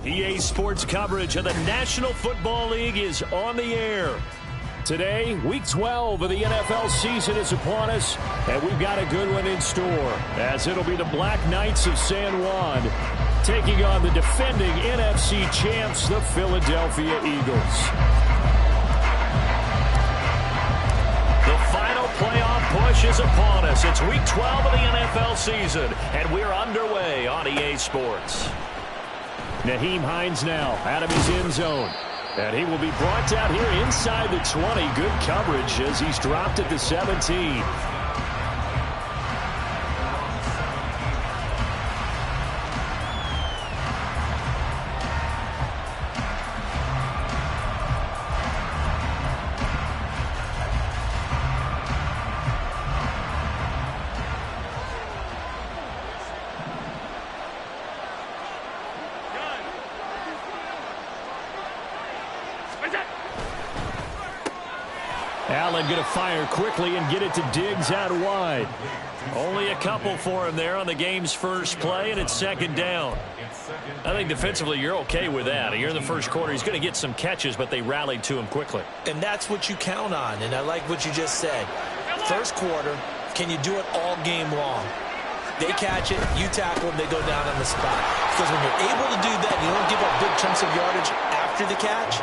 EA Sports coverage of the National Football League is on the air. Today, Week 12 of the NFL season is upon us, and we've got a good one in store, as it'll be the Black Knights of San Juan taking on the defending NFC champs, the Philadelphia Eagles. The final playoff push is upon us. It's Week 12 of the NFL season, and we're underway on EA Sports. Nyheim Hines now out of his end zone. And he will be brought out here inside the 20. Good coverage as he's dropped at the 17. Allen going to fire quickly and get it to Diggs out wide. Only a couple for him there on the game's first play, and it's second down. I think defensively you're okay with that. Here in the first quarter, he's going to get some catches, but they rallied to him quickly. And that's what you count on, and I like what you just said. First quarter, can you do it all game long? They catch it, you tackle them, they go down on the spot. Because when you're able to do that, you don't give up big chunks of yardage after the catch,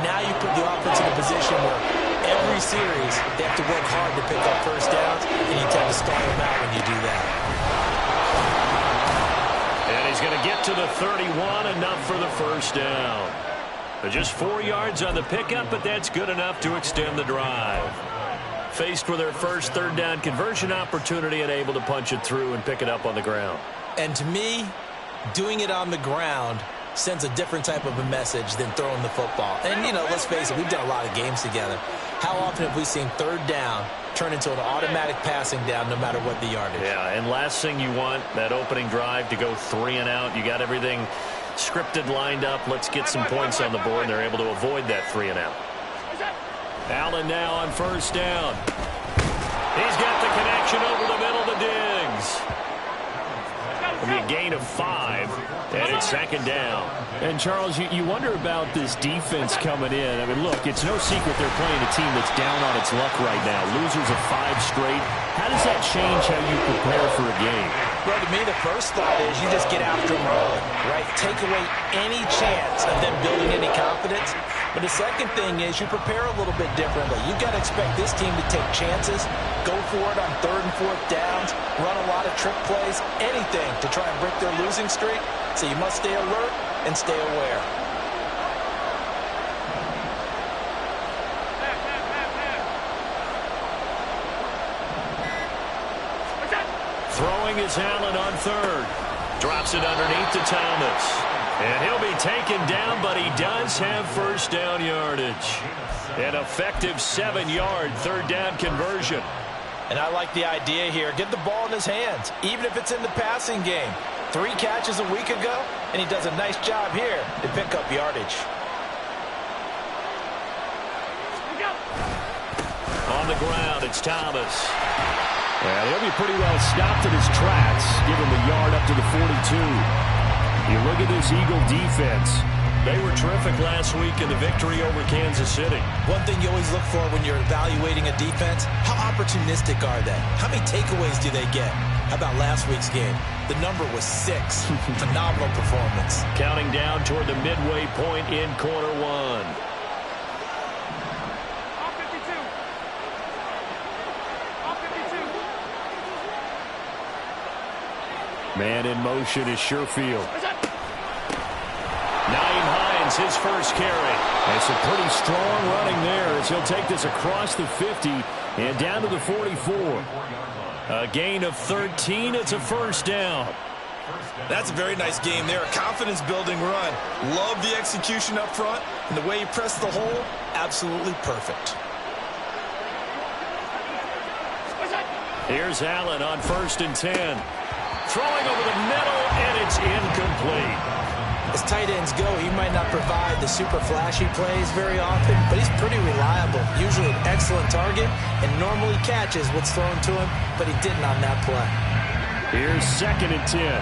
now you put the offense in a position where every series they have to work hard to pick up first downs, and you tend to stall them out when you do that. And he's going to get to the 31, enough for the first down. Just 4 yards on the pickup, but that's good enough to extend the drive. Faced with their first third down conversion opportunity and able to punch it through and pick it up on the ground. And to me, doing it on the ground sends a different type of a message than throwing the football. And, you know, let's face it, we've done a lot of games together. How often have we seen third down turn into an automatic passing down no matter what the yardage? Yeah, and last thing you want, that opening drive to go 3 and out. You got everything scripted, lined up. Let's get some points on the board, and they're able to avoid that 3 and out. Allen now on first down. He's got the connection over the middle to Diggs. It'll be a gain of 5, and it's second down. And, Charles, you wonder about this defense coming in. I mean, look, it's no secret they're playing a team that's down on its luck right now. Losers of 5 straight. How does that change how you prepare for a game? Well, to me, the first thought is you just get after them early, right? Take away any chance of them building any confidence. But the second thing is you prepare a little bit differently. You've got to expect this team to take chances, go for it on 3rd and 4th downs, run a lot of trick plays, anything to try and break their losing streak. So you must stay alert and stay aware. Throwing is Allen on 3rd. Drops it underneath to Thomas. And he'll be taken down, but he does have first down yardage. An effective 7-yard third down conversion. And I like the idea here. Get the ball in his hands, even if it's in the passing game. 3 catches a week ago, and he does a nice job here to pick up yardage. On the ground, it's Thomas. Well, he'll be pretty well stopped in his tracks. Give him a yard up to the 42. You look at this Eagle defense. They were terrific last week in the victory over Kansas City. One thing you always look for when you're evaluating a defense, how opportunistic are they? How many takeaways do they get? How about last week's game? The number was 6. Phenomenal performance. Counting down toward the midway point in quarter 1. Man in motion is Sherfield. Nyheim Hines, his first carry. And some pretty strong running there as he'll take this across the 50 and down to the 44. A gain of 13. It's a first down. That's a very nice game there. A confidence-building run. Love the execution up front. And the way he pressed the hole, absolutely perfect. Here's Allen on 1st and 10. Throwing over the middle, and it's incomplete. As tight ends go, he might not provide the super flashy plays very often, but he's pretty reliable. Usually an excellent target, and normally catches what's thrown to him, but he didn't on that play. Here's 2nd and 10.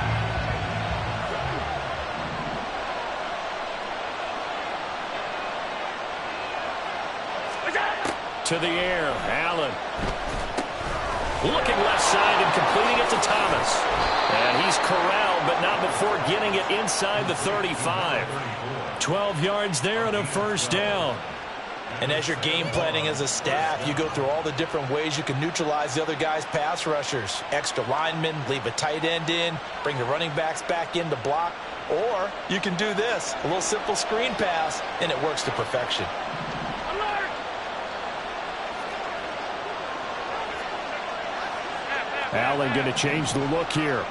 to the air. Allen. Looking left side and completing it to Thomas. And he's corralled, but not before getting it inside the 35. 12 yards there and a first down. And as you're game planning as a staff, you go through all the different ways you can neutralize the other guy's pass rushers. Extra linemen, leave a tight end in, bring the running backs back in to block. Or you can do this, a little simple screen pass, and it works to perfection. Allen going to change the look here.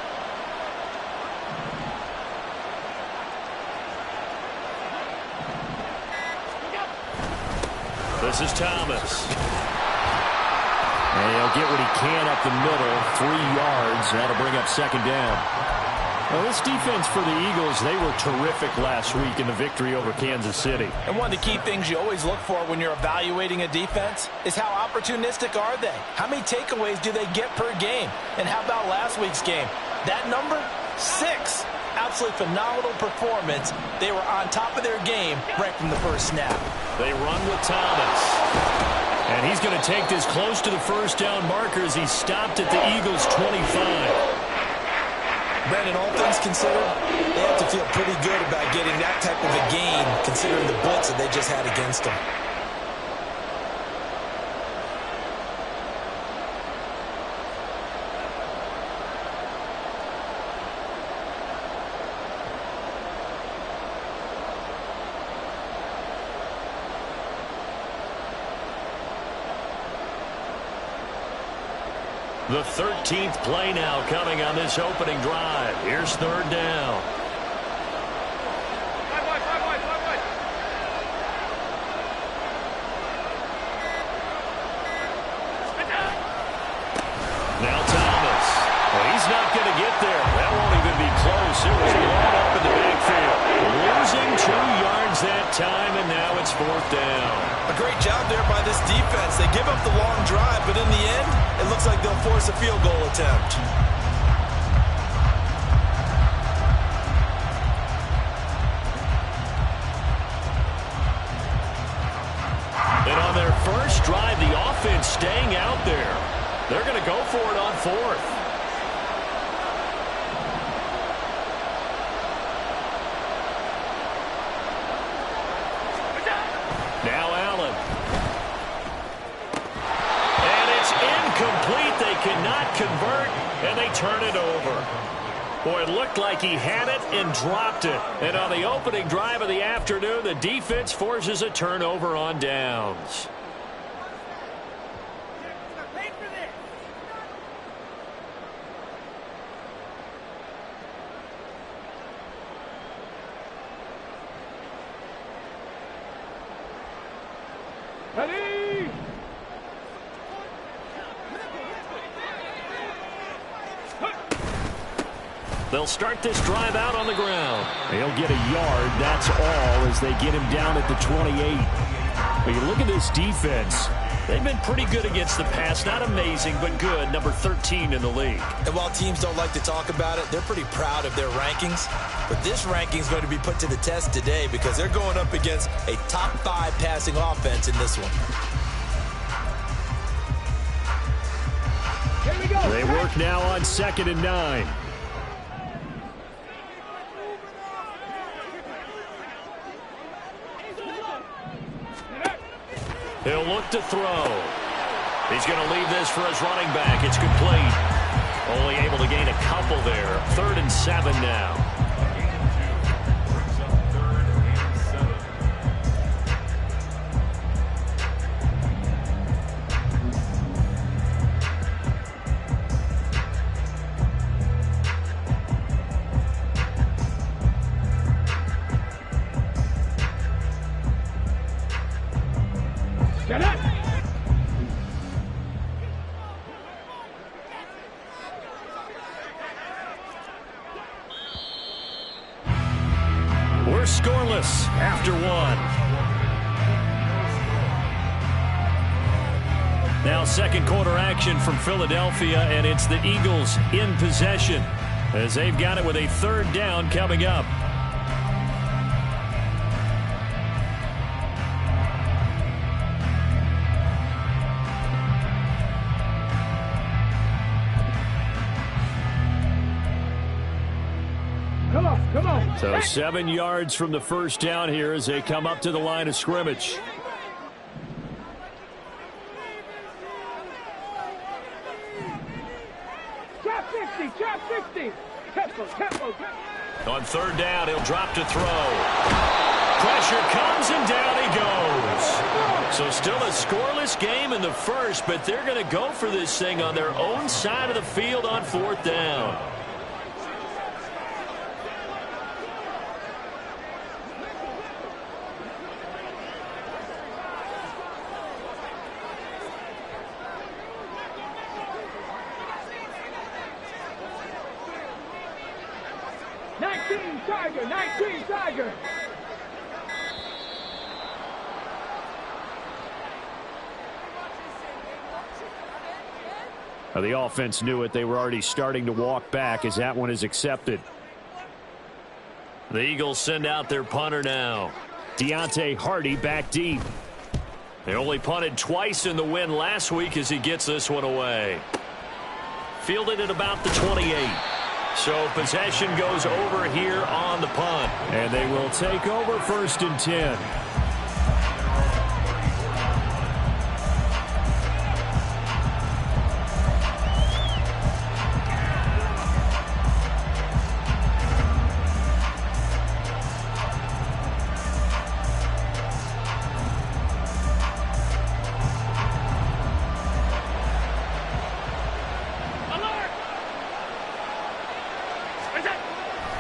This is Thomas. And he'll get what he can up the middle, 3 yards. That'll bring up second down. Well, this defense for the Eagles, they were terrific last week in the victory over Kansas City. And one of the key things you always look for when you're evaluating a defense is how opportunistic are they? How many takeaways do they get per game? And how about last week's game? That number? 6. Absolutely phenomenal performance. They were on top of their game right from the first snap. They run with Thomas. And he's going to take this close to the first down marker as he stopped at the Eagles' 25. Brandon, all things considered, they have to feel pretty good about getting that type of a gain considering the blitz that they just had against them. The 13th play now coming on this opening drive. Here's third down. Now Thomas. Well, he's not going to get there. That won't even be close. It was blown up in the backfield. Losing 2 yards that time, and now it's fourth down. A great job there by this defense. They give up the long drive, but in the end, it looks like they'll force a field goal attempt. And on their first drive, the offense staying out there. They're going to go for it on fourth. Now Allen. And it's incomplete. They cannot convert, and they turn it over. Boy, it looked like he had it and dropped it. And on the opening drive of the afternoon, the defense forces a turnover on downs. They'll start this drive out on the ground. He'll get a yard, that's all, as they get him down at the 28. But you look at this defense. They've been pretty good against the pass. Not amazing, but good. Number 13 in the league. And while teams don't like to talk about it, they're pretty proud of their rankings. But this ranking is going to be put to the test today because they're going up against a top 5 passing offense in this one. Here we go. They work now on 2nd and 9. He'll look to throw. He's going to leave this for his running back. It's complete. Only able to gain a couple there. 3rd and 7 now. We're scoreless after 1. Now second quarter action from Philadelphia, and it's the Eagles in possession as they've got it with a 3rd down coming up. So 7 yards from the first down here as they come up to the line of scrimmage. Trap 60. Tempo. On third down, he'll drop to throw. Pressure comes and down he goes. So still a scoreless game in the first, but they're going to go for this thing on their own side of the field on fourth down. Tiger. Now the offense knew it. They were already starting to walk back as that one is accepted. The Eagles send out their punter now. Deontay Hardy back deep. They only punted twice in the win last week as he gets this one away. Fielded at about the 28. So possession goes over here on the punt. And they will take over 1st and 10.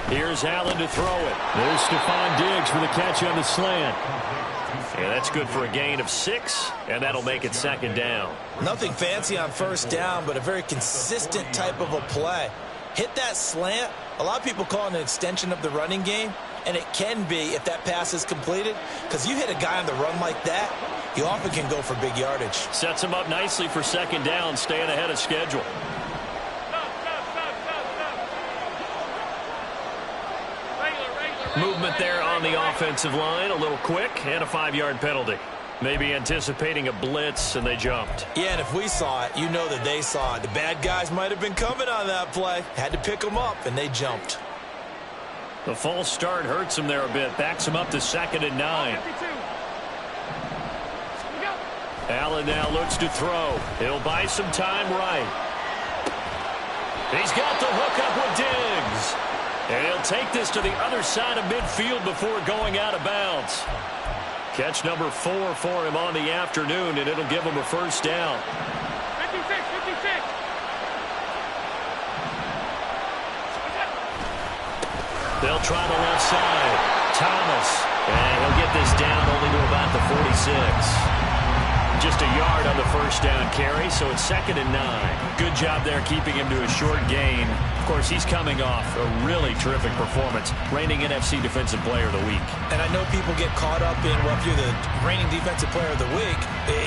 Here's Allen to throw it. There's Stephon Diggs for the catch on the slant. Yeah, that's good for a gain of 6, and that'll make it 2nd down. Nothing fancy on 1st down, but a very consistent type of a play. Hit that slant. A lot of people call it an extension of the running game, and it can be if that pass is completed, because you hit a guy on the run like that, you often can go for big yardage. Sets him up nicely for 2nd down, staying ahead of schedule. Movement there on the offensive line, a little quick, and a 5-yard penalty. Maybe anticipating a blitz, and they jumped. Yeah, and if we saw it, you know that they saw it. The bad guys might have been coming on that play. Had to pick them up, and they jumped. The false start hurts him there a bit. Backs him up to 2nd and 9. Allen now looks to throw. He'll buy some time right. He's got the hook up with Diggs. And he'll take this to the other side of midfield before going out of bounds. Catch number 4 for him on the afternoon, and it'll give him a 1st down. 56. They'll try the left side. Thomas. And he'll get this down only to about the 46. Just a yard on the 1st down carry, so it's 2nd and 9. Good job there keeping him to a short gain. Of course, he's coming off a really terrific performance, reigning NFC Defensive Player of the Week. And I know people get caught up in, well, if you're the reigning Defensive Player of the Week,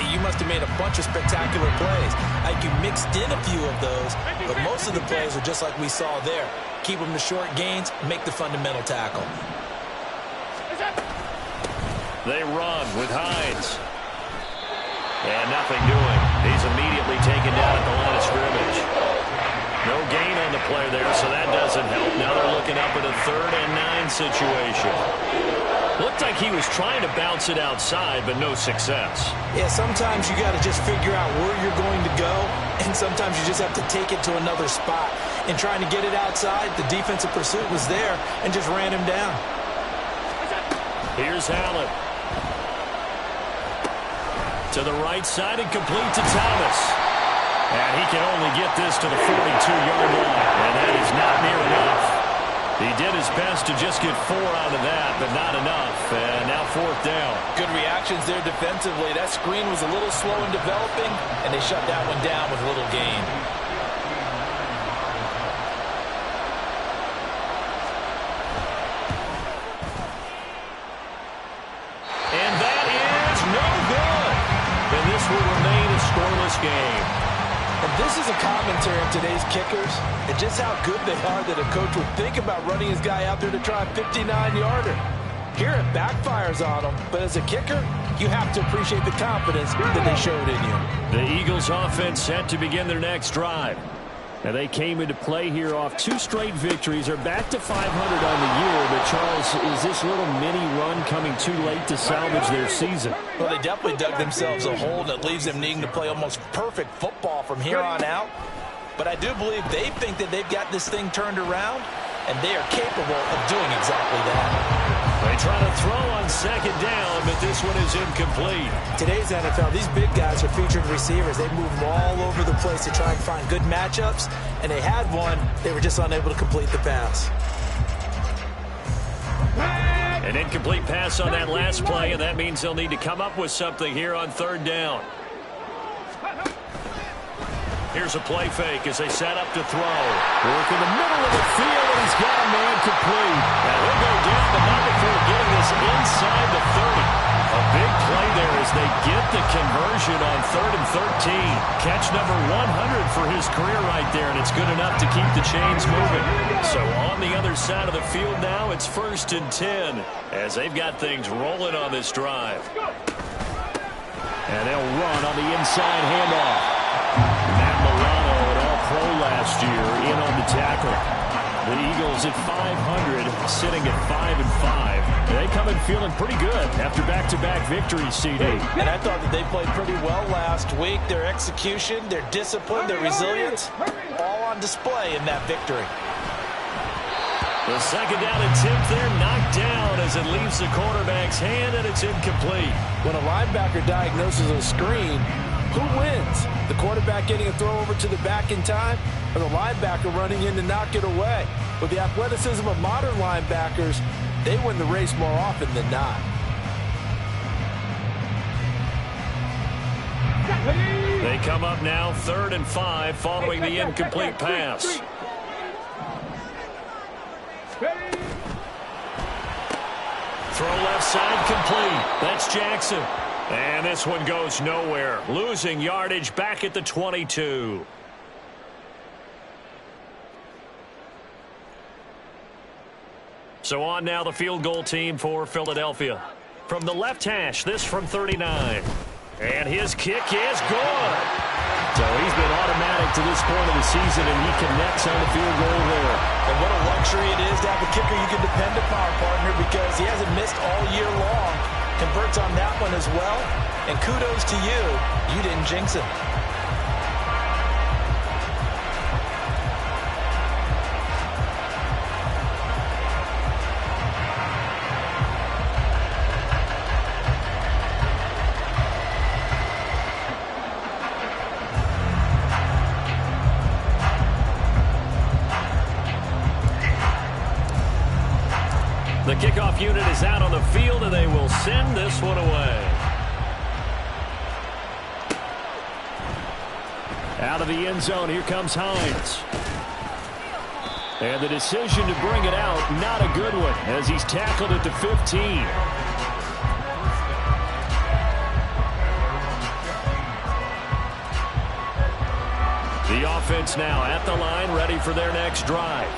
you must have made a bunch of spectacular plays. Like you mixed in a few of those, but most of the plays are just like we saw there. Keep them to short gains, make the fundamental tackle. They run with Hines. And nothing doing. He's immediately taken down at the line of scrimmage. No gain on the play there, so that doesn't help. Now they're looking up at a 3rd and 9 situation. Looked like he was trying to bounce it outside, but no success. Yeah, sometimes you got to just figure out where you're going to go, and sometimes you just have to take it to another spot. In trying to get it outside, the defensive pursuit was there and just ran him down. Here's Allen. To the right side and complete to Thomas. And he can only get this to the 42-yard line. And that is not near enough. He did his best to just get 4 out of that, but not enough. And now 4th down. Good reactions there defensively. That screen was a little slow in developing, and they shut that one down with little gain. And that is no good. And this will remain a scoreless game. And this is a commentary on today's kickers and just how good they are that a coach would think about running his guy out there to try a 59-yarder. Here it backfires on him, but as a kicker, you have to appreciate the confidence that they showed in you. The Eagles offense set to begin their next drive. And they came into play here off 2 straight victories. They're back to 500 on the year. But, Charles, is this little mini run coming too late to salvage their season? Well, they definitely dug themselves a hole that leaves them needing to play almost perfect football from here on out. But I do believe they think that they've got this thing turned around, and they are capable of doing exactly that. They try to throw on 2nd down, but this one is incomplete. Today's NFL, these big guys are featured receivers. They move them all over the place to try and find good matchups, and they had one. They were just unable to complete the pass. An incomplete pass on that last play, and that means they'll need to come up with something here on 3rd down. Here's a play fake as they set up to throw. Work in the middle of the field, and he's got a man complete. And he'll go down, but not before getting this inside the 30. A big play there as they get the conversion on 3rd and 13. Catch number 100 for his career right there, and it's good enough to keep the chains moving. So on the other side of the field now, it's 1st and 10 as they've got things rolling on this drive. And they'll run on the inside handoff. Matt Milano, an All-Pro last year, in on the tackle. The Eagles at 500, sitting at 5-5. They come in feeling pretty good after back-to-back victories, CD. And I thought that they played pretty well last week. Their execution, their discipline, their resilience, all on display in that victory. The 2nd down attempt there knocked down as it leaves the quarterback's hand, and it's incomplete. When a linebacker diagnoses a screen, who wins? The quarterback getting a throw over to the back in time, or the linebacker running in to knock it away? With the athleticism of modern linebackers, they win the race more often than not. They come up now 3rd and 5 following the incomplete pass. Throw left side complete. That's Jackson. And this one goes nowhere. Losing yardage back at the 22. So on now the field goal team for Philadelphia. From the left hash, this from 39. And his kick is good. So he's been automatic to this point of the season, and he connects on the field goal there. And what a luxury it is to have a kicker you can depend upon, partner, because he hasn't missed all year long. Converts on that one as well. And kudos to you. You didn't jinx him. The kickoff unit is out on the field, and they will send this one away. Out of the end zone, here comes Hines. And the decision to bring it out, not a good one, as he's tackled at the 15. The offense now at the line, ready for their next drive.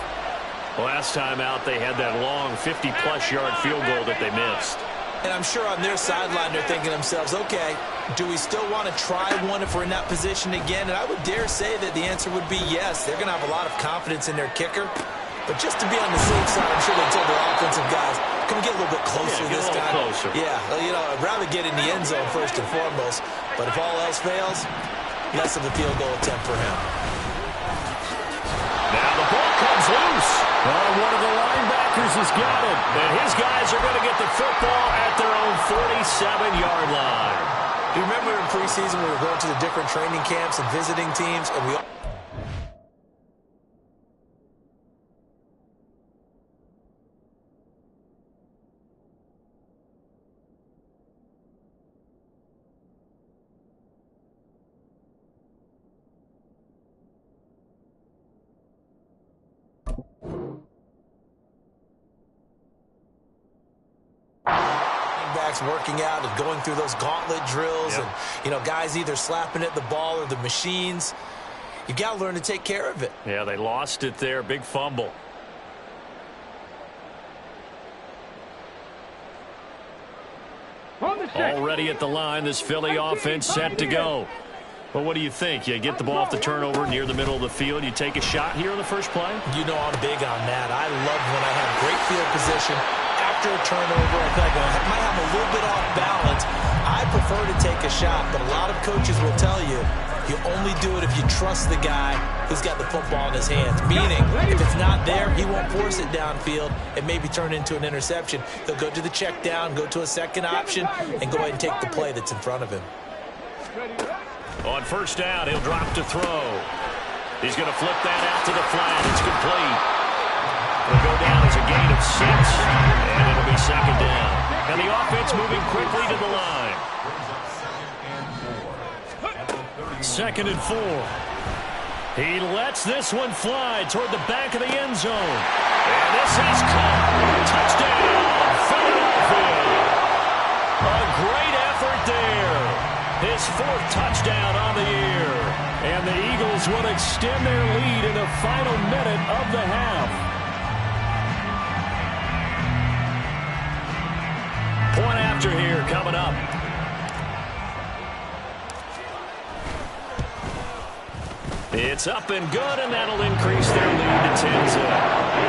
Last time out, they had that long 50-plus yard field goal that they missed. And I'm sure on their sideline they're thinking to themselves, okay, do we still want to try one if we're in that position again? And I would dare say that the answer would be yes. They're going to have a lot of confidence in their kicker. But just to be on the safe side, I'm sure they told their offensive guys, can we get a little bit closer this time? Closer. Yeah, you know, I'd rather get in the end zone first and foremost. But if all else fails, less of a field goal attempt for him. Now the ball comes loose. Well, one of the linebackers has got it. And his guys are going to get the football at their own 47-yard line. You remember in preseason we were going to the different training camps and visiting teams, and we working out and going through those gauntlet drills, and, you know, guys either slapping at the ball or the machines. You got to learn to take care of it. Yeah, they lost it there. Big fumble. On the set. Already at the line, this Philly offense set to go. Well, what do you think? You get the ball off the turnover near the middle of the field. You take a shot here on the first play? You know I'm big on that. I love when I have great field position. After a turnover, I feel like I might have a little bit off balance. I prefer to take a shot, but a lot of coaches will tell you, you only do it if you trust the guy who's got the football in his hands. Meaning, if it's not there, he won't force it downfield and maybe turn into an interception. He'll go to the check down, go to a second option, and go ahead and take the play that's in front of him. On first down, he'll drop to throw. He's going to flip that out to the flat. It's complete. It'll go down as a gain of 6, and it'll be second down. And the offense moving quickly to the line. 2nd and 4. He lets this one fly toward the back of the end zone. And this is caught. Touchdown, Philadelphia. A great effort there. His 4th touchdown on the year. And the Eagles will extend their lead in the final minute of the half. Point after here coming up. It's up and good, and that'll increase their lead to 10-0.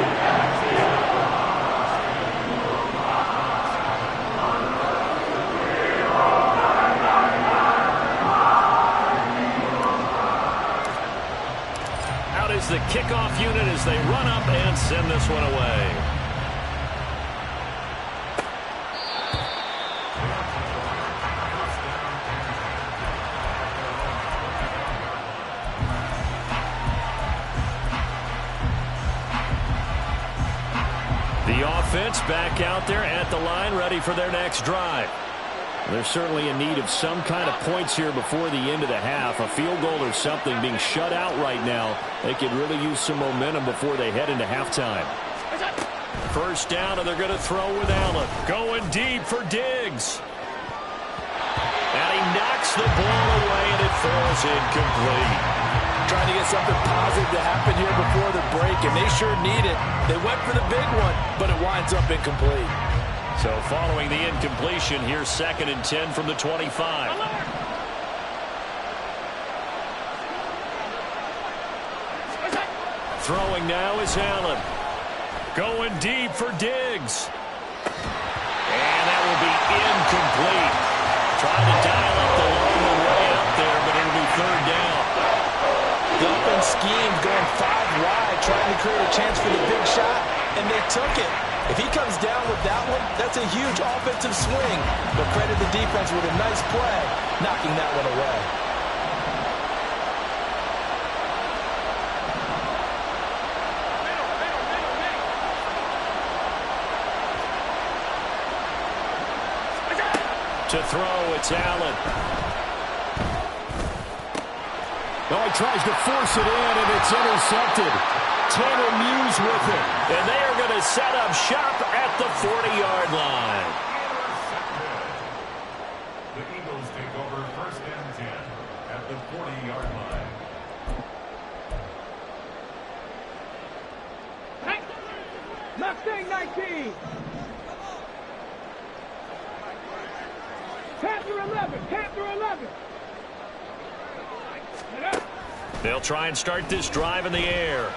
Is the kickoff unit as they run up and send this one away. The offense back out there at the line, ready for their next drive. They're certainly in need of some kind of points here before the end of the half. A field goal or something, being shut out right now. They could really use some momentum before they head into halftime. First down, and they're going to throw with Allen. Going deep for Diggs. And he knocks the ball away, and it falls incomplete. Trying to get something positive to happen here before the break, and they sure need it. They went for the big one, but it winds up incomplete. So following the incompletion, here's 2nd and 10 from the 25. Throwing now is Allen. Going deep for Diggs. And that will be incomplete. Trying to dial up the long way out there, but it'll be 3rd down. The open scheme going 5 wide, trying to create a chance for the big shot, and they took it. If he comes down with that one, that's a huge offensive swing. But credit the defense with a nice play, knocking that one away. To throw, it's Allen. No, he tries to force it in, and it's intercepted. Tanner Muse with it. And they are going to set up shop at the 40-yard line. The Eagles take over 1st and 10 at the 40-yard line. Mustang 19. Panther 11. Panther 11. They'll try and start this drive in the air.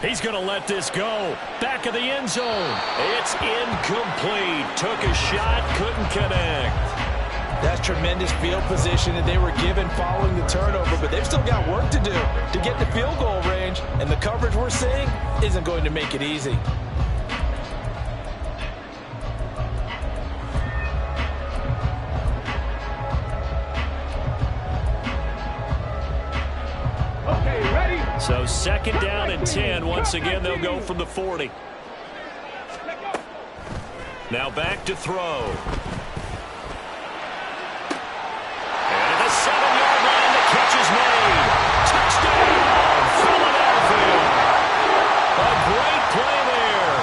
He's going to let this go. Back of the end zone. It's incomplete. Took a shot, couldn't connect. That's tremendous field position that they were given following the turnover, but they've still got work to do to get the field goal range, and the coverage we're seeing isn't going to make it easy. So 2nd down and 10. Once again, they'll go from the 40. Now back to throw. And at the 7-yard line, the catch is made. Touchdown, Philadelphia. A great play there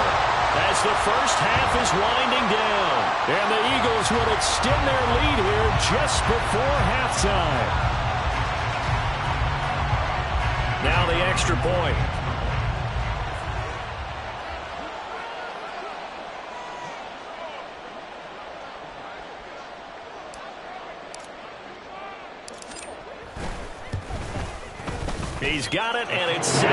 as the first half is winding down. And the Eagles will extend their lead here just before halftime. Now the extra point. He's got it, and it's 17-0.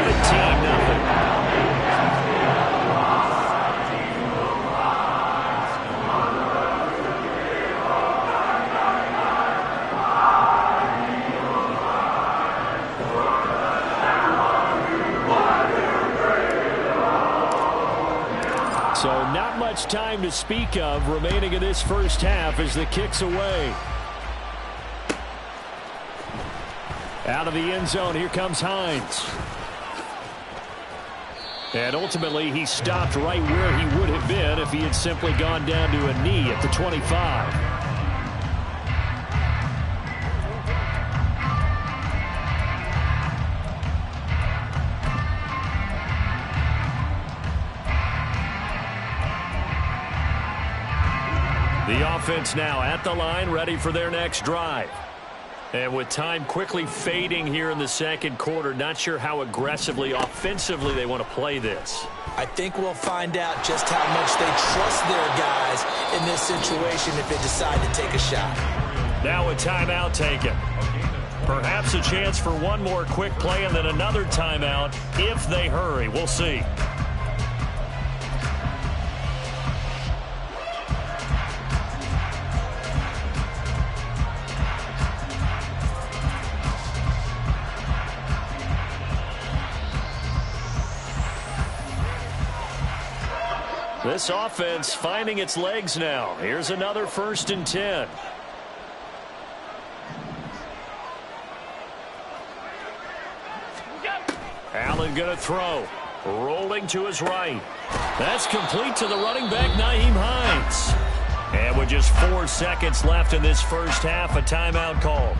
So not much time to speak of remaining in this first half as the kick's away. Out of the end zone, here comes Hines. And ultimately, he stopped right where he would have been if he had simply gone down to a knee at the 25. The offense now at the line, ready for their next drive. And with time quickly fading here in the second quarter, not sure how aggressively, offensively they want to play this. I think we'll find out just how much they trust their guys in this situation if they decide to take a shot. Now a timeout taken. Perhaps a chance for one more quick play and then another timeout if they hurry. We'll see. This offense finding its legs now. Here's another 1st and 10. Allen going to throw. Rolling to his right. That's complete to the running back, Nyheim Hines. And with just 4 seconds left in this first half, a timeout call.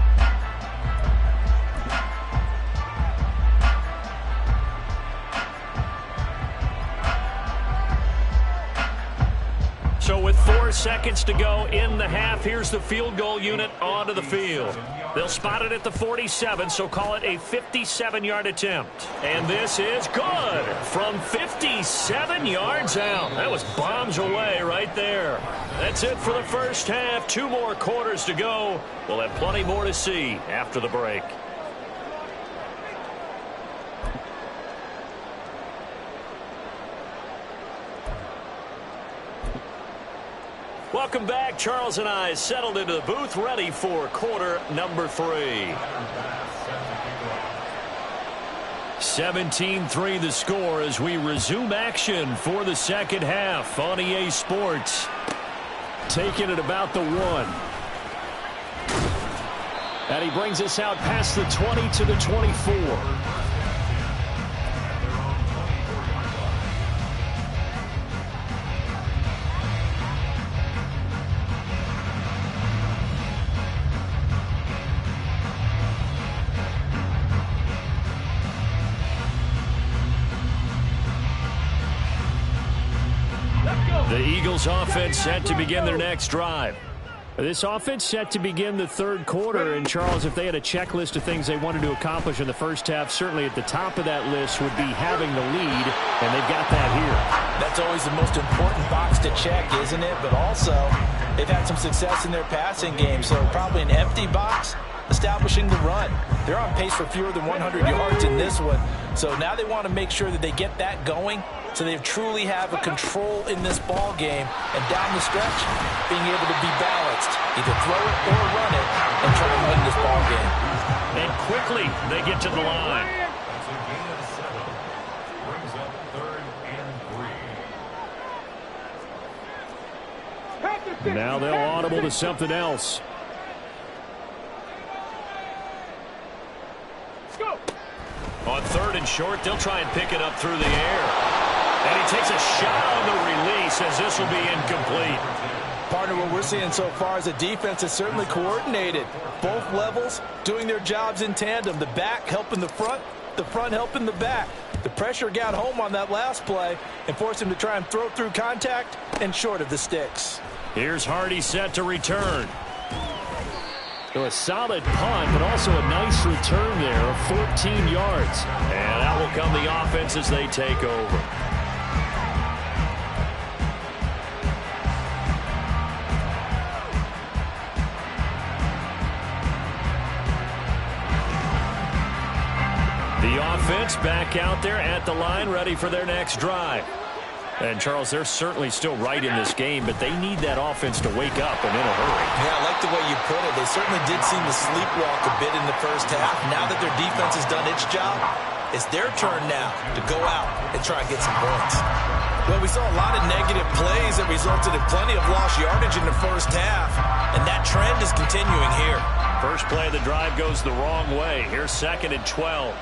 So with 4 seconds to go in the half, here's the field goal unit onto the field. They'll spot it at the 47, so call it a 57-yard attempt. And this is good from 57 yards out. That was bombs away right there. That's it for the first half. 2 more quarters to go. We'll have plenty more to see after the break. Welcome back. Charles and I settled into the booth, ready for quarter number 3. 17-3 the score as we resume action for the second half on EA Sports. Taking it about the 1. And he brings us out past the 20 to the 24. The Eagles offense set to begin their next drive. This offense set to begin the third quarter. And, Charles, if they had a checklist of things they wanted to accomplish in the first half, certainly at the top of that list would be having the lead, and they've got that here. That's always the most important box to check, isn't it? But also, they've had some success in their passing game, so probably an empty box, establishing the run. They're on pace for fewer than 100 yards in this one, so now they want to make sure that they get that going so they truly have a control in this ball game, and down the stretch, being able to be balanced, either throw it or run it, and try to win this ball game. And quickly, they get to the line. That's a gain of 7. Brings up 3rd and 3. Now they'll audible to something else. Let's go. On 3rd and short, they'll try and pick it up through the air. And he takes a shot on the release as this will be incomplete. Partner, what we're seeing so far is the defense is certainly coordinated. Both levels doing their jobs in tandem. The back helping the front helping the back. The pressure got home on that last play and forced him to try and throw through contact and short of the sticks. Here's Hardy set to return. So a solid punt, but also a nice return there of 14 yards. And out will come the offense as they take over. The offense back out there at the line, ready for their next drive. And, Charles, they're certainly still right in this game, but they need that offense to wake up and in a hurry. Yeah, I like the way you put it. They certainly did seem to sleepwalk a bit in the first half. Now that their defense has done its job, it's their turn now to go out and try and get some points. Well, we saw a lot of negative plays that resulted in plenty of lost yardage in the first half, and that trend is continuing here. First play of the drive goes the wrong way. Here's 2nd and 12.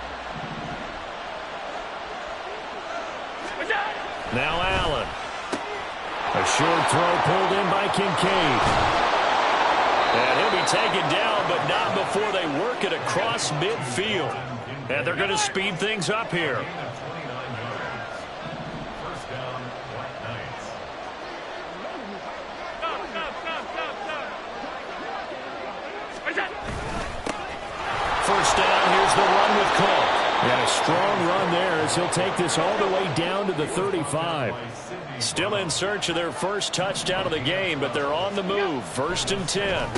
Now Allen. A short throw pulled in by Kincaid. And he'll be taken down, but not before they work it across midfield. And they're going to speed things up here. First down, here's the run with Cook. And a strong run there as he'll take this all the way down to the 35. Still in search of their first touchdown of the game, but they're on the move. 1st and 10.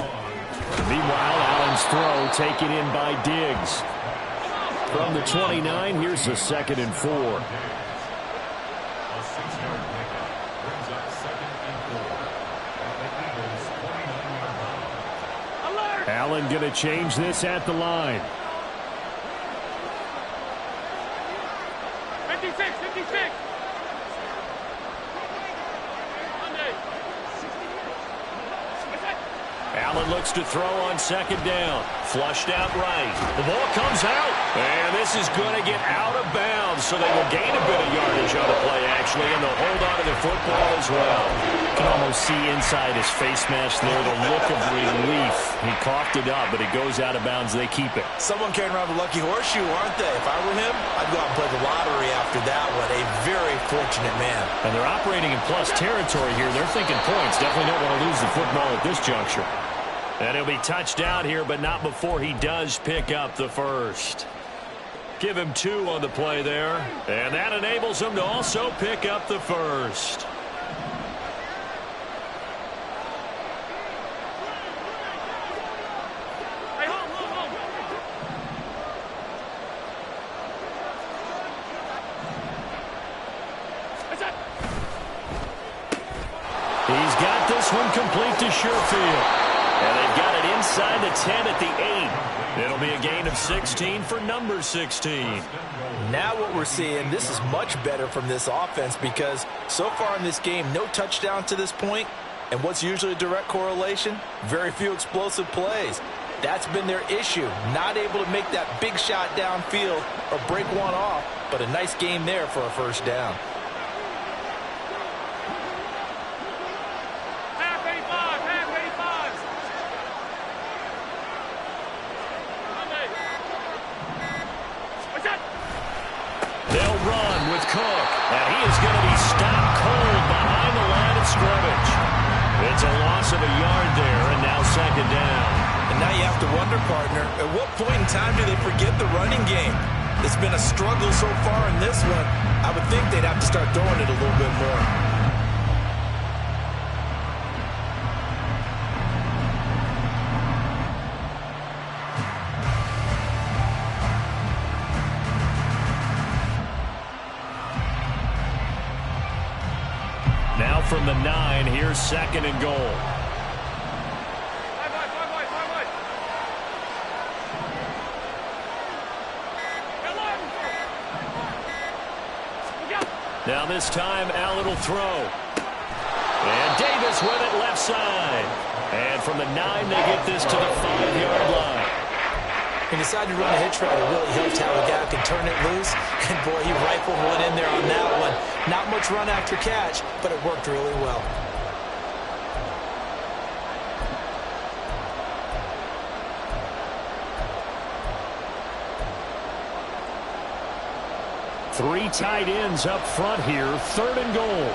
Meanwhile, Allen's throw taken in by Diggs. From the 29, here's the 2nd and 4. Allen going to change this at the line. 56. Allen looks to throw on 2nd down. Flushed out right. The ball comes out. And this is going to get out of bounds, so they will gain a bit of yardage on the play, actually, and they'll hold on to the football as well. You can almost see inside his face mask there the look of relief. He coughed it up, but it goes out of bounds. They keep it. Someone carrying around the lucky horseshoe, aren't they? If I were him, I'd go out and play the lottery after that one. A very fortunate man. And they're operating in plus territory here. They're thinking points. Definitely don't want to lose the football at this juncture. And he'll be touched out here, but not before he does pick up the first. Give him 2 on the play there. And that enables him to also pick up the first. Hey, hold. He's got this one complete to Sherfield. And they've got it inside the 10 at the 8. It'll be a gain of 16 for number 16. Now what we're seeing, this is much better from this offense because so far in this game, no touchdown to this point. And what's usually a direct correlation? Very few explosive plays. That's been their issue. Not able to make that big shot downfield or break one off, but a nice game there for a first down. They'll run with Cook, and he is going to be stopped cold behind the line of scrimmage. It's a loss of a yard there, and now 2nd down. And now you have to wonder, partner, at what point in time do they forget the running game? It's been a struggle so far in this one. I would think they'd have to start throwing it a little bit more. Now from the 9, here's 2nd and goal. Now this time, Allen will throw. And Davis with it left side. And from the 9, they get this to the 5-yard line. He decided to run a hitch route. It really helped how the guy could turn it loose. And, boy, he rifled one in there on that one. Not much run after catch, but it worked really well. Three tight ends up front here. 3rd and goal.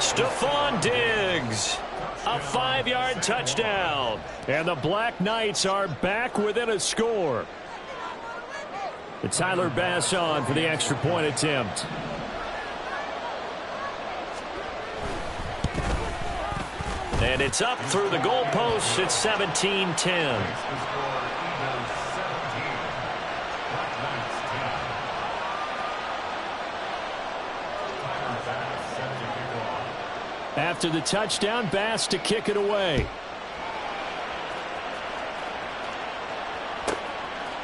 Stephon Diggs, a 5-yard touchdown. And the Black Knights are back within a score. It's Tyler Bass on for the extra point attempt. And it's up through the goalposts. It's 17-10. After the touchdown, Bass to kick it away.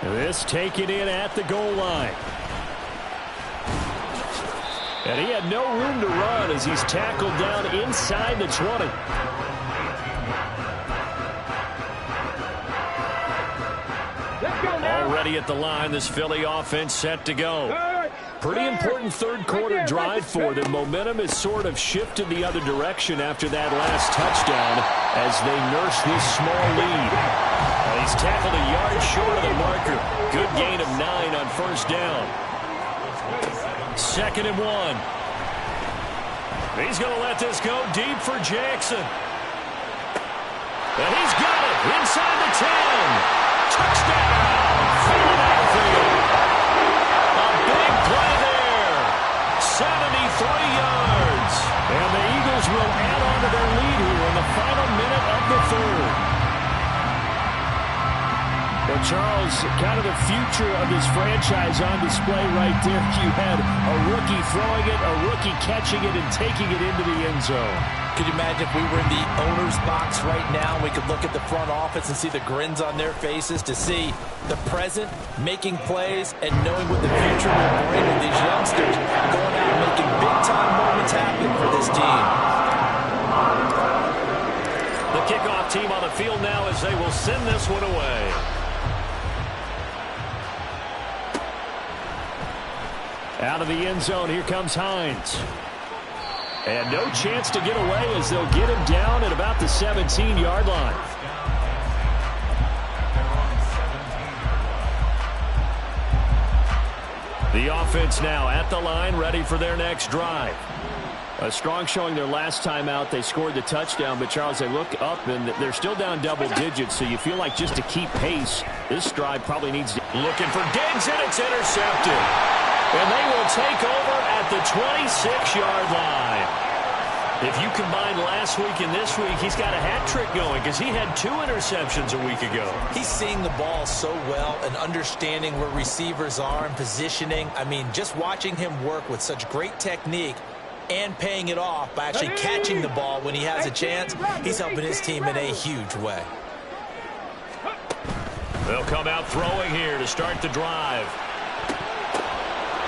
This taken in at the goal line. And he had no room to run as he's tackled down inside the 20. Already at the line, this Philly offense set to go. Pretty important third quarter drive for them. Momentum has sort of shifted the other direction after that last touchdown as they nurse this small lead. Well, he's tackled a yard short of the marker. Good gain of 9 on first down. 2nd and 1. He's going to let this go deep for Jackson. And he's got it inside the 10. Touchdown! Philadelphia. A big play there. 73 yards. And the Eagles will add on to their lead here in the final minute of the third. Well, Charles, kind of the future of this franchise on display right there. You had a rookie throwing it, a rookie catching it, and taking it into the end zone. Could you imagine if we were in the owner's box right now, we could look at the front office and see the grins on their faces, to see the present making plays and knowing what the future will bring with these youngsters going out and making big-time moments happen for this team. The kickoff team on the field now as they will send this one away. Out of the end zone, here comes Hines. And no chance to get away as they'll get him down at about the 17-yard line. The offense now at the line, ready for their next drive. A strong showing their last time out. They scored the touchdown, but Charles, they look up and they're still down double digits, so you feel like just to keep pace, this drive probably needs to... Looking for Diggs, and it's intercepted. And they will take over at the 26-yard line. If you combine last week and this week, he's got a hat trick going because he had 2 interceptions a week ago. He's seeing the ball so well and understanding where receivers are and positioning. I mean, just watching him work with such great technique and paying it off by actually catching the ball when he has a chance, he's helping his team in a huge way. They'll come out throwing here to start the drive.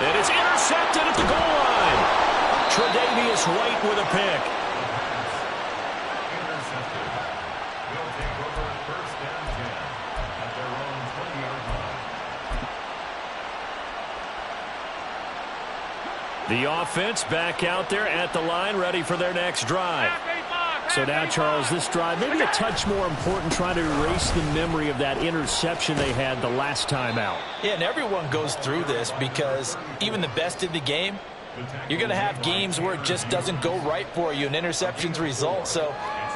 And it's intercepted at the goal line. Tre'Davious White with a pick. Intercepted. Will take over first down 10 at their own 20-yard line. The offense back out there at the line, ready for their next drive. So now, Charles, this drive maybe a touch more important, trying to erase the memory of that interception they had the last time out. Yeah, and everyone goes through this because even the best in the game, you're going to have games where it just doesn't go right for you and interceptions result. So,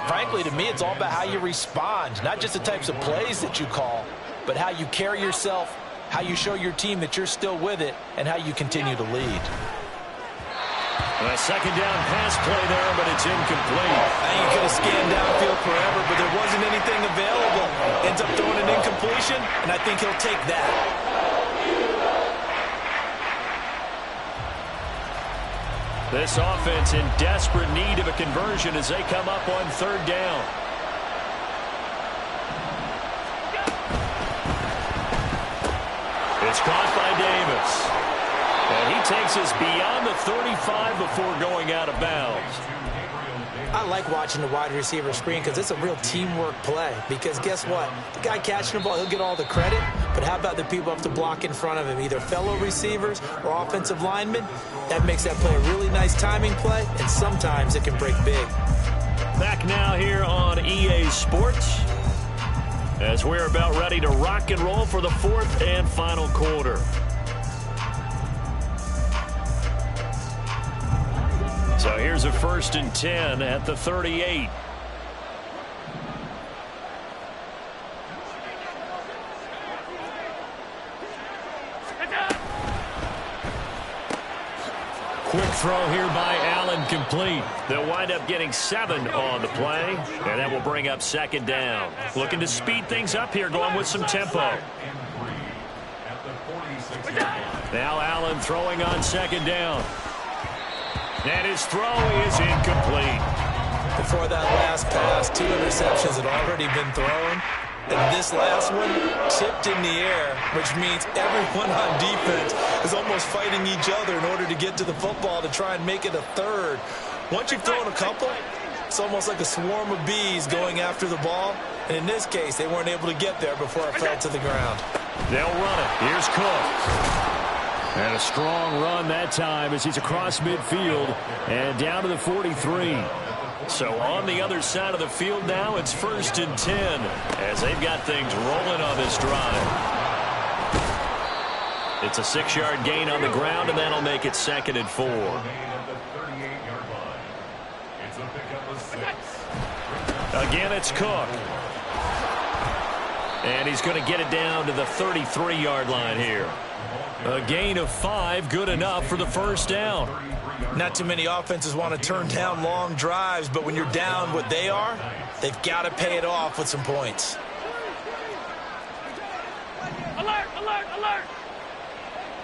frankly, to me, it's all about how you respond, not just the types of plays that you call, but how you carry yourself, how you show your team that you're still with it, and how you continue to lead. A second down pass play there, but it's incomplete. You could have scanned downfield forever, but there wasn't anything available. Ends up throwing an incompletion, and I think he'll take that. This offense in desperate need of a conversion as they come up on third down. It's caught by Davis. And he takes us beyond the 35 before going out of bounds. I like watching the wide receiver screen because it's a real teamwork play. Because guess what? The guy catching the ball, he'll get all the credit. But how about the people up to block in front of him, either fellow receivers or offensive linemen? That makes that play a really nice timing play, and sometimes it can break big. Back now here on EA Sports as we're about ready to rock and roll for the 4th and final quarter. So here's a 1st and 10 at the 38. Quick throw here by Allen, complete. They'll wind up getting 7 on the play, and that will bring up second down. Looking to speed things up here, going with some tempo. Now Allen throwing on second down. And his throw is incomplete. Before that last pass, 2 interceptions had already been thrown. And this last one tipped in the air, which means everyone on defense is almost fighting each other in order to get to the football to try and make it a third. Once you've thrown a couple, it's almost like a swarm of bees going after the ball. And in this case, they weren't able to get there before it fell to the ground. They'll run it. Here's Cook. And a strong run that time as he's across midfield and down to the 43. So on the other side of the field now, it's 1st and 10 as they've got things rolling on this drive. It's a 6-yard gain on the ground, and that'll make it 2nd and 4. Again, it's Cook. And he's going to get it down to the 33-yard line here. A gain of 5, good enough for the first down. Not too many offenses want to turn down long drives, but when you're down what they are, they've got to pay it off with some points. Alert, alert, alert!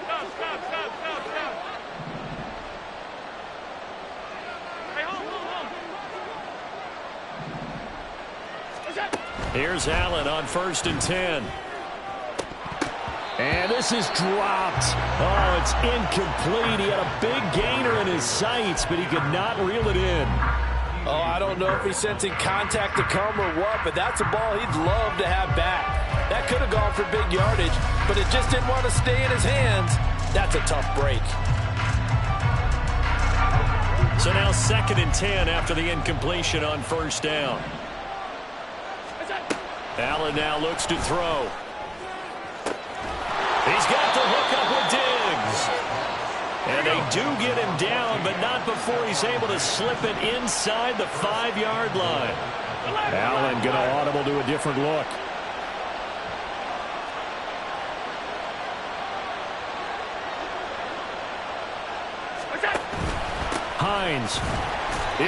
Stop, stop, stop, stop, stop. Hey, hold. What's that? Here's Allen on 1st and 10. And this is dropped. Oh, it's incomplete. He had a big gainer in his sights, but he could not reel it in. Oh, I don't know if he's sensing contact to come or what, but that's a ball he'd love to have back. That could have gone for big yardage, but it just didn't want to stay in his hands. That's a tough break. So now 2nd and 10 after the incompletion on 1st down. Allen now looks to throw. He's got the hookup with Diggs. And they do get him down, but not before he's able to slip it inside the 5-yard line. Allen going to audible to a different look. Hines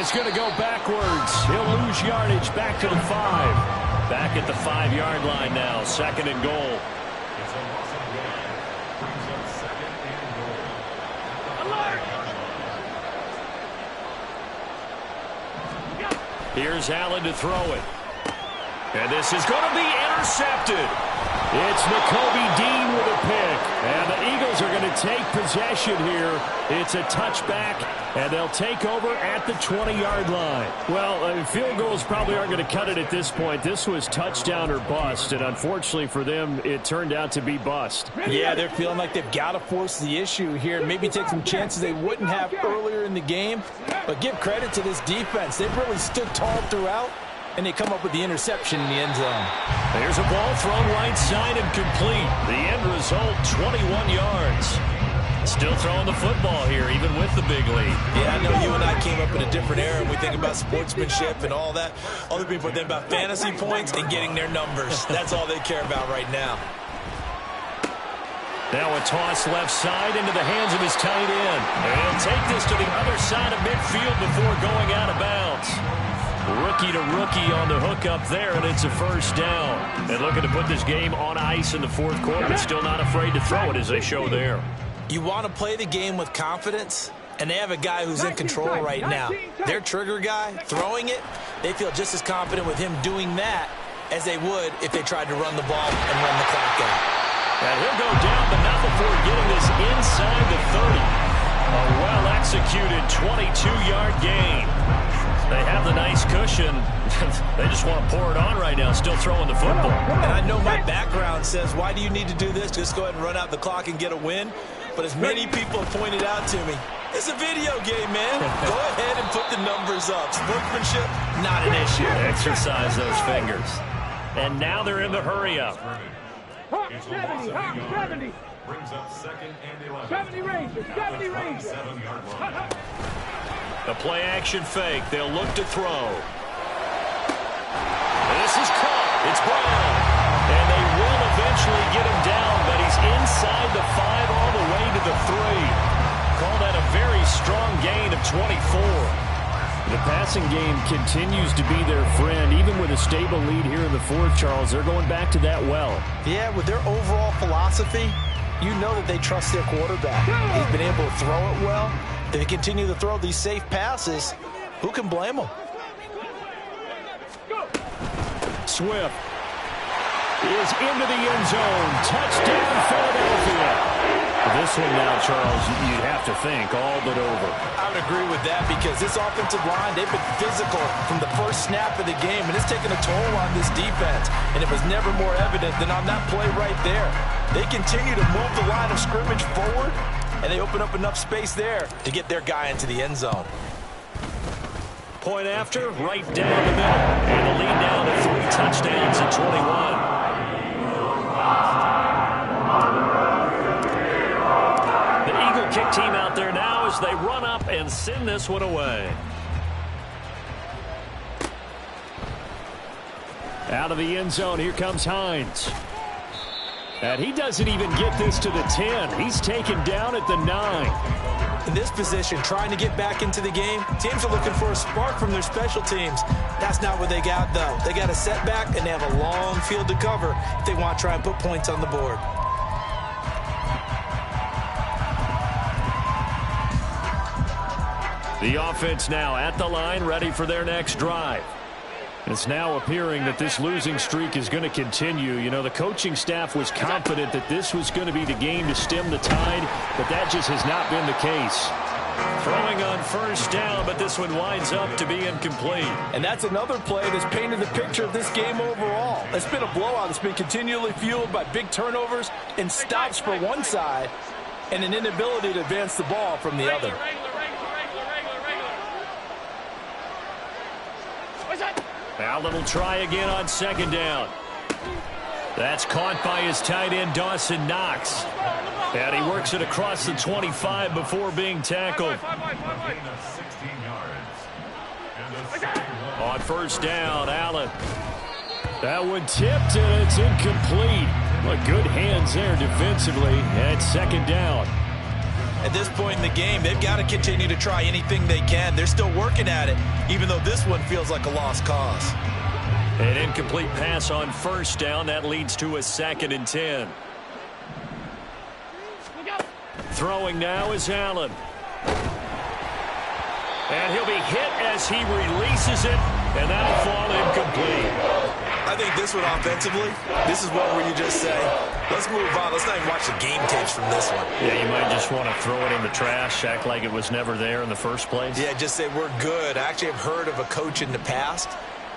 is going to go backwards. He'll lose yardage back to the 5. Back at the 5-yard line now, 2nd and goal. Here's Allen to throw it. And this is going to be intercepted. It's Nakobe Dean with a pick. And the Eagles are going to take possession here. It's a touchback, and they'll take over at the 20-yard line. Well, field goals probably aren't going to cut it at this point. This was touchdown or bust, and unfortunately for them, it turned out to be bust. Yeah, they're feeling like they've got to force the issue here, maybe take some chances they wouldn't have earlier in the game. But give credit to this defense. They've really stood tall throughout, and they come up with the interception in the end zone. There's a ball thrown right side and complete. The end result, 21 yards. Still throwing the football here, even with the big lead. Yeah, I know you and I came up in a different era, and we think about sportsmanship and all that. Other people think about fantasy points and getting their numbers. That's all they care about right now. Now a toss left side into the hands of his tight end. And he'll take this to the other side of midfield before going out of bounds. Rookie to rookie on the hookup there, and it's a first down. And looking to put this game on ice in the 4th quarter, but still not afraid to throw it as they show there. You want to play the game with confidence, and they have a guy who's in control right now. Their trigger guy, throwing it, they feel just as confident with him doing that as they would if they tried to run the ball and run the clock out. And he'll go down, but not before getting this inside the 30. A well-executed 22-yard gain. They have the nice cushion. They just want to pour it on right now, still throwing the football. And I know my background says, why do you need to do this? Just go ahead and run out the clock and get a win. But as many people have pointed out to me, it's a video game, man. Go ahead and put the numbers up. Sportsmanship, not an issue. Exercise those fingers. And now they're in the hurry-up. 70. Brings up 2nd and 11. 70 Rangers, 70 Rangers. 7-yard line. A play-action fake. They'll look to throw. This is caught. It's Brown. And they will eventually get him down, but he's inside the 5 all the way to the 3. Call that a very strong 24. The passing game continues to be their friend. Even with a stable lead here in the fourth, Charles, they're going back to that well. Yeah, with their overall philosophy, you know that they trust their quarterback. He's been able to throw it well. They continue to throw these safe passes. Who can blame them? Swift is into the end zone. Touchdown, Philadelphia. This one now, Charles, you'd have to think all but over. I would agree with that because this offensive line, they've been physical from the first snap of the game, and it's taken a toll on this defense, and it was never more evident than on that play right there. They continue to move the line of scrimmage forward, and they open up enough space there to get their guy into the end zone. Point after, right down the middle. And the lead now to 3 touchdowns at 21. Kick team out there now as they run up and send this one away. Out of the end zone, here comes Hines. And he doesn't even get this to the 10. He's taken down at the 9. In this position, trying to get back into the game, teams are looking for a spark from their special teams. That's not what they got, though. They got a setback, and they have a long field to cover if they want to try and put points on the board. The offense now at the line, ready for their next drive. It's now appearing that this losing streak is going to continue. You know, the coaching staff was confident that this was going to be the game to stem the tide, but that just has not been the case. Throwing on first down, but this one winds up to be incomplete. And that's another play that's painted the picture of this game overall. It's been a blowout that's been continually fueled by big turnovers and stops for one side and an inability to advance the ball from the other. Allen will try again on second down. That's caught by his tight end, Dawson Knox. And he works it across the 25 before being tackled. On first down, Allen. That one tipped, and it's incomplete. But good hands there defensively at second down. At this point in the game, they've got to continue to try anything they can. They're still working at it, even though this one feels like a lost cause. An incomplete pass on first down. That leads to a 2nd and 10. Throwing now is Allen. And he'll be hit as he releases it, and that'll fall incomplete. I think this one offensively, this is one where you just say, let's move on. Let's not even watch the game tapes from this one. Yeah, you might just want to throw it in the trash, act like it was never there in the first place. Yeah, just say we're good. I actually have heard of a coach in the past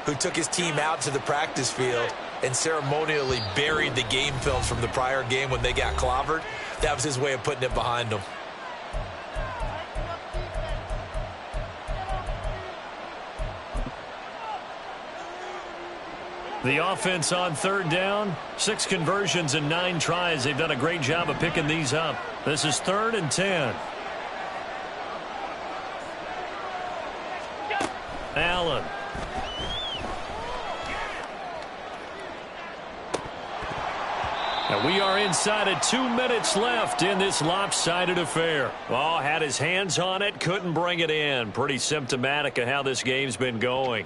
who took his team out to the practice field and ceremonially buried the game films from the prior game when they got clobbered. That was his way of putting it behind them. The offense on third down, 6 conversions and 9 tries. They've done a great job of picking these up. This is 3rd and 10. Allen. And we are inside of 2 minutes left in this lopsided affair. Oh, had his hands on it, couldn't bring it in. Pretty symptomatic of how this game's been going.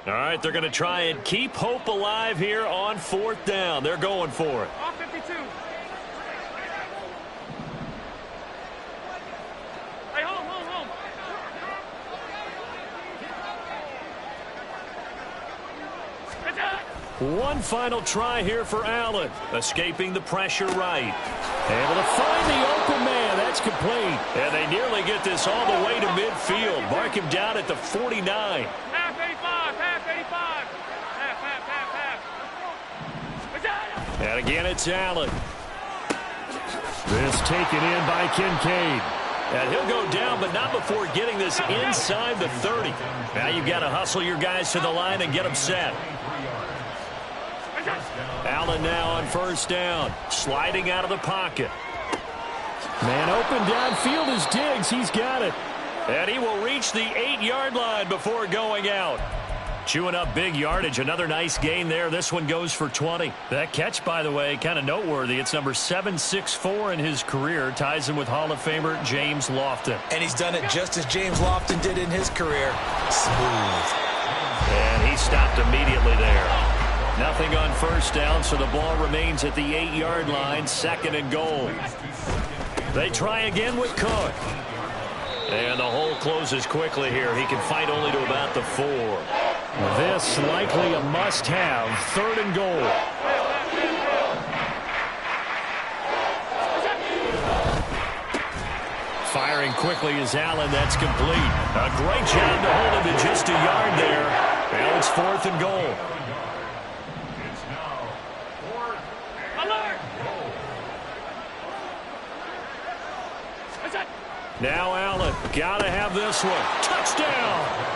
All right, they're going to try and keep hope alive here on 4th down. They're going for it. Off 52. Hey, home. One final try here for Allen. Escaping the pressure right. Able to find the open man. That's complete. And they nearly get this all the way to midfield. Mark him down at the 49. Half 85. And again, it's Allen. This taken in by Kincaid. And he'll go down, but not before getting this inside the 30. Now you've got to hustle your guys to the line and get them set. Allen now on first down. Sliding out of the pocket. Man open downfield is Diggs. He's got it. And he will reach the 8-yard line before going out. Chewing up big yardage. Another nice gain there. This one goes for 20. That catch, by the way, kind of noteworthy. It's number 764 in his career. Ties him with Hall of Famer James Lofton. And he's done it just as James Lofton did in his career. Smooth. And he stopped immediately there. Nothing on first down, so the ball remains at the 8-yard line. 2nd and goal. They try again with Cook. And the hole closes quickly here. He can fight only to about the 4. This likely a must-have. 3rd and goal. Firing quickly is Allen. That's complete. A great job to hold him to just a yard there. Now it's 4th and goal. It's now 4th Alert! Now Allen. Gotta have this one. Touchdown!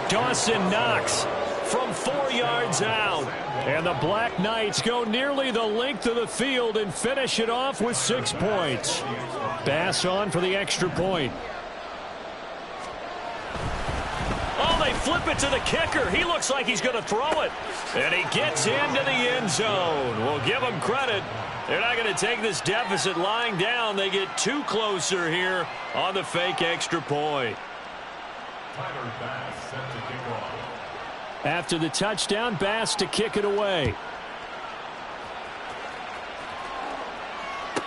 Dawson Knox from 4 yards out. And the Black Knights go nearly the length of the field and finish it off with 6 points. Bass on for the extra point. Oh, they flip it to the kicker. He looks like he's going to throw it. And he gets into the end zone. We'll give him credit. They're not going to take this deficit lying down. They get 2 closer here on the fake extra point. Tyler Bass set to kick off. After the touchdown, Bass to kick it away.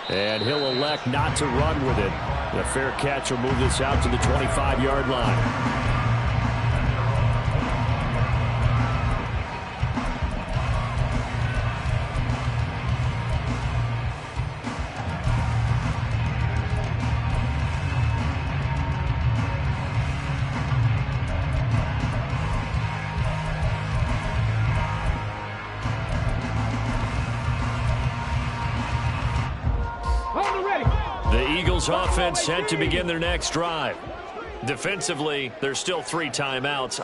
And he'll elect not to run with it. The fair catch will move this out to the 25-yard line. Offense set to begin their next drive. Defensively, there's still 3 timeouts.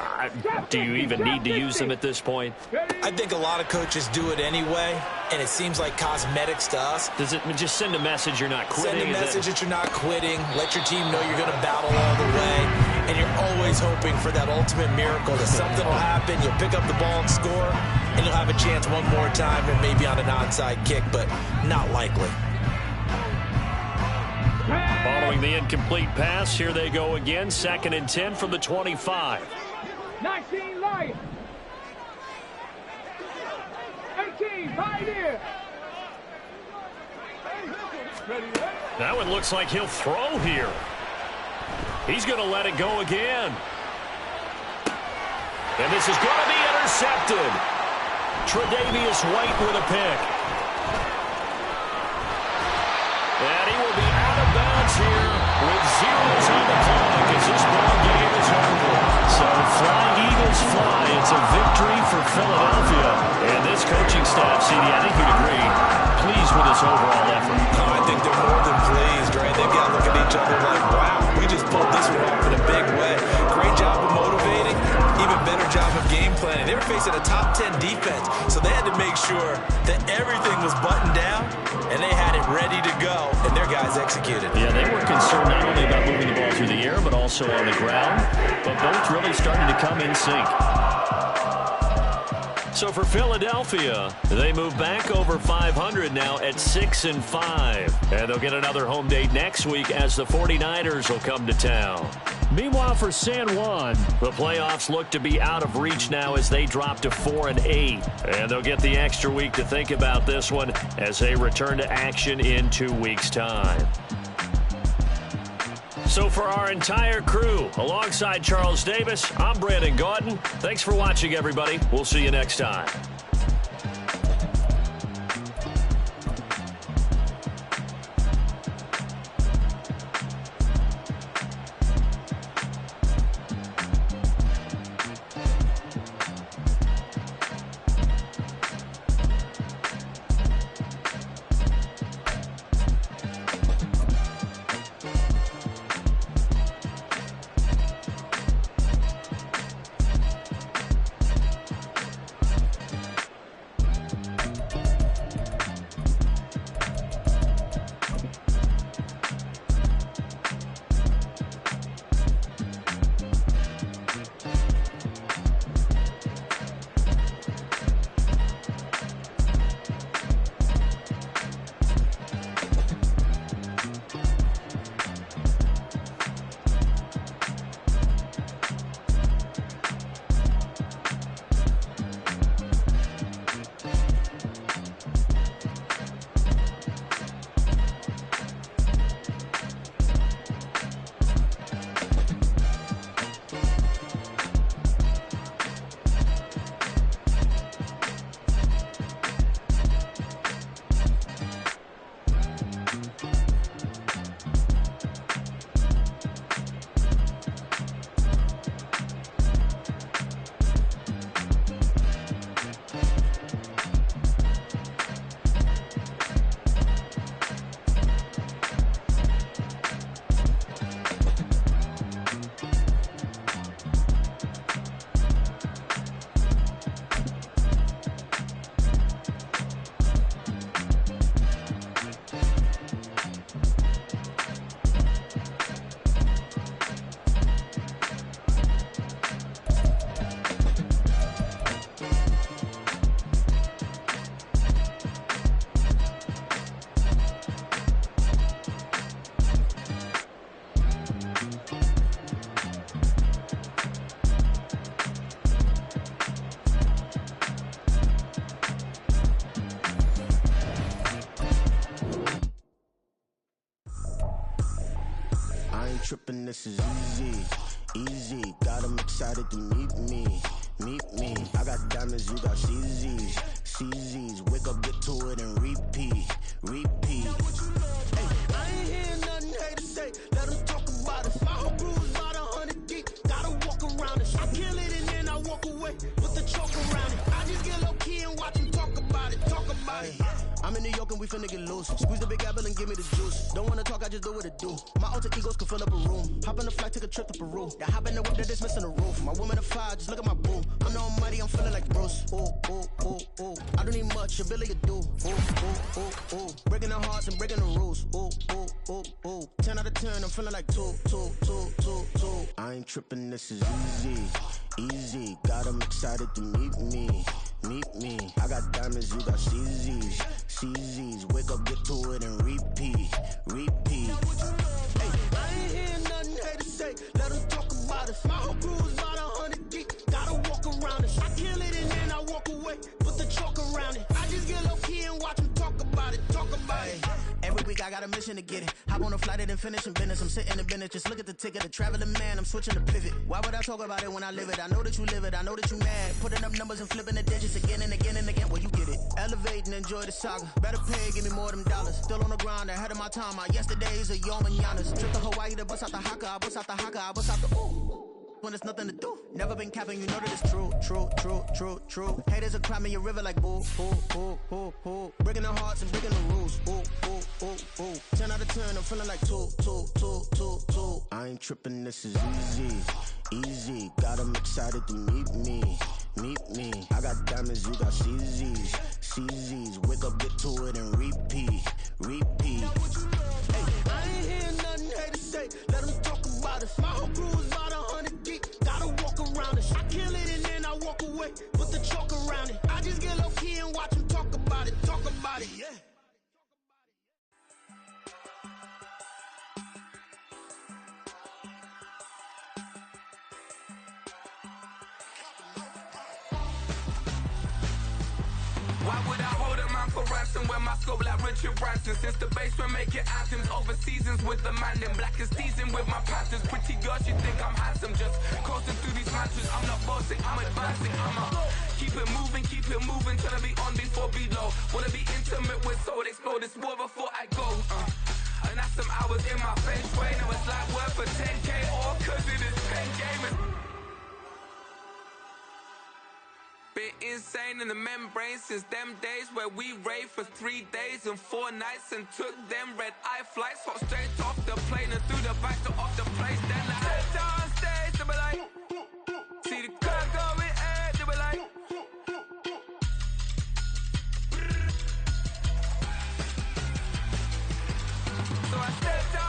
Do you even need to use them at this point? I think a lot of coaches do it anyway, and it seems like cosmetics to us. Does it just send a message you're not quitting? Send a message that you're not quitting. Let your team know you're going to battle all the way, and you're always hoping for that ultimate miracle that something will happen, you'll pick up the ball and score, and you'll have a chance one more time and maybe on an onside kick, but not likely. Following the incomplete pass, here they go again. 2nd and 10 from the 25. 19 Lions. 18 Pioneer. That one looks like he'll throw here. He's going to let it go again. And this is going to be intercepted. Tre'Davious White with a pick. And he will be out of bounds here with 0s on the clock as this ball game is over. So flying Eagles fly. It's a victory for Philadelphia. And this coaching staff, CD, I think you'd agree, pleased with this overall effort. Oh, I think they're more than pleased, right? They've got to look at each other like, wow, we just pulled this one off in a big way. Great job of motivating. Even better job of game planning. They were facing a top 10 defense, so they had to make sure that everything was buttoned down, and they had it ready to go, and their guys executed. Yeah, they were concerned not only about moving the ball through the air, but also on the ground, but both really starting to come in sync. So for Philadelphia, they move back over 500 now at 6-5. And they'll get another home date next week as the 49ers will come to town. Meanwhile, for San Juan, the playoffs look to be out of reach now as they drop to 4-8. And they'll get the extra week to think about this one as they return to action in 2 weeks' time. So for our entire crew, alongside Charles Davis, I'm Brandon Gaudin. Thanks for watching, everybody. We'll see you next time. tripping, this is easy, easy. Got 'em excited to meet me. I got diamonds, you got CZs. Wake up, get to it, and repeat. Hey, I ain't hearing nothing hate to say. Let 'em talk about it. My whole crew is about 100 deep. Gotta walk around it. I kill it and then I walk away with the chalk around it. I just get low key and watch 'em talk about it. I'm in New York and we finna get loose. Squeeze the big apple and give me the juice. Don't wanna talk, I just do what it do. My alter egos can fill up a room. Hop in the flight, take a trip to Peru. That hop in the whip that is missing the roof. My woman a fire, just look at my boo. I'm no money, I'm feeling like Bruce. Ooh. I don't need much, ability to do. Ooh. Breaking the hearts and breaking the rules. Ooh. 10 out of 10, I'm feeling like two. I ain't tripping, this is easy. Got 'em excited to meet me. I got diamonds, you got CZs. Wake up, get to it, and repeat. Hey, I ain't hearing nothing hate to say. Let 'em talk about it. My whole crew is about 100 deep. Gotta walk around it. I kill it and then I walk away. Put the chalk around it. I just get low key and watch 'em talk about it. Every week I got a mission to get it. Hop on a flight and then finish in business. I'm sitting in business, just look at the ticket. A traveling man, I'm switching to pivot. Why would I talk about it when I live it? I know that you live it, I know that you mad. Putting up numbers and flipping the digits again and again. Well, you get it. Elevate and enjoy the saga. Better pay, give me more than dollars. Still on the grind, ahead of my time. My yesterdays are your mananas. Trip to Hawaii to bust out the haka. I bust out the ooh. When there's nothing to do. Never been capping, you know that it's true. Haters are climbing your river like boo. Breaking the hearts and breaking the rules. Ooh. 10 out of 10, I'm feeling like two. I ain't tripping, this is easy. Got 'em excited to meet me. I got diamonds, you got CZs. Wake up, get to it, and repeat. Hey, I ain't hearing nothing hate to say. Let 'em talk about it. My whole crew is about 100 deep. Gotta walk around it. I kill it and then I walk away. Put the chalk around it. I just get low key and watch 'em talk about it. Yeah. Why would I hold a man for ransom when my scope like Richard Branson? Since the basement making anthems over seasons with the man, then black is seasoned with my patterns. Pretty girls, you think I'm handsome, just coasting through these mansions. I'm not bossing, I'm advancing. I'ma keep it moving, tryna be on before below. Wanna be intimate with soul, explore this war before I go. And that's some hours in my feng shui. Now it's like work for 10K, all cause it is pen gaming. Been insane in the membrane since them days where we raved for 3 days and 4 nights and took them red-eye flights. Hot straight off the plane and through the back door of the place. Then I stepped on stage, they were like, see the crowd going air, they were like, so I stepped on